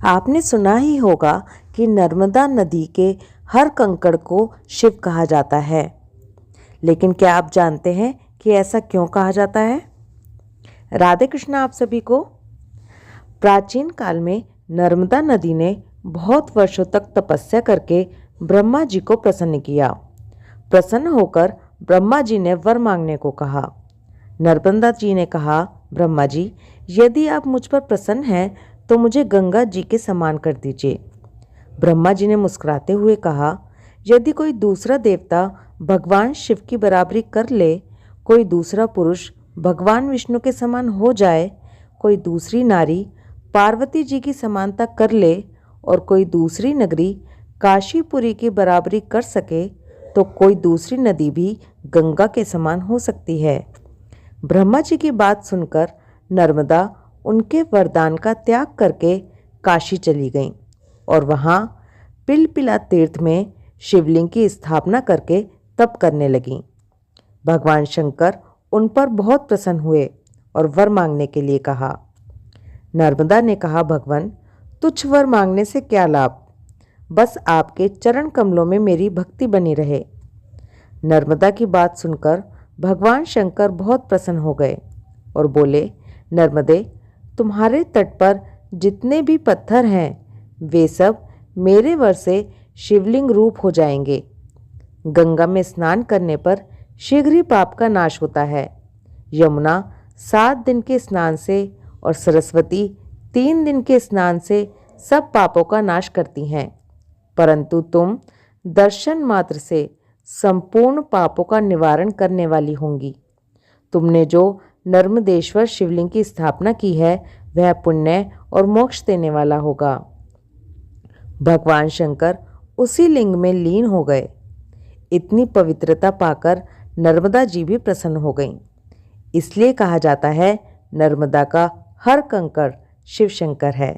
आपने सुना ही होगा कि नर्मदा नदी के हर कंकड़ को शिव कहा जाता है, लेकिन क्या आप जानते हैं कि ऐसा क्यों कहा जाता है? राधे कृष्ण आप सभी को। प्राचीन काल में नर्मदा नदी ने बहुत वर्षों तक तपस्या करके ब्रह्मा जी को प्रसन्न किया। प्रसन्न होकर ब्रह्मा जी ने वर मांगने को कहा। नर्मदा जी ने कहा, ब्रह्मा जी, यदि आप मुझ पर प्रसन्न हैं तो मुझे गंगा जी के समान कर दीजिए। ब्रह्मा जी ने मुस्कुराते हुए कहा, यदि कोई दूसरा देवता भगवान शिव की बराबरी कर ले, कोई दूसरा पुरुष भगवान विष्णु के समान हो जाए, कोई दूसरी नारी पार्वती जी की समानता कर ले और कोई दूसरी नगरी काशीपुरी की बराबरी कर सके, तो कोई दूसरी नदी भी गंगा के समान हो सकती है। ब्रह्मा जी की बात सुनकर नर्मदा उनके वरदान का त्याग करके काशी चली गईं और वहाँ पिलपिला तीर्थ में शिवलिंग की स्थापना करके तप करने लगीं। भगवान शंकर उन पर बहुत प्रसन्न हुए और वर मांगने के लिए कहा। नर्मदा ने कहा, भगवान, तुच्छ वर मांगने से क्या लाभ, बस आपके चरण कमलों में मेरी भक्ति बनी रहे। नर्मदा की बात सुनकर भगवान शंकर बहुत प्रसन्न हो गए और बोले, नर्मदे, तुम्हारे तट पर जितने भी पत्थर हैं वे सब मेरे वर से शिवलिंग रूप हो जाएंगे। गंगा में स्नान करने पर शीघ्र ही पाप का नाश होता है। यमुना 7 दिन के स्नान से और सरस्वती 3 दिन के स्नान से सब पापों का नाश करती हैं, परंतु तुम दर्शन मात्र से संपूर्ण पापों का निवारण करने वाली होंगी। तुमने जो नर्मदेश्वर शिवलिंग की स्थापना की है वह पुण्य और मोक्ष देने वाला होगा। भगवान शंकर उसी लिंग में लीन हो गए। इतनी पवित्रता पाकर नर्मदा जी भी प्रसन्न हो गईं। इसलिए कहा जाता है, नर्मदा का हर कंकड़ शिव शंकर है।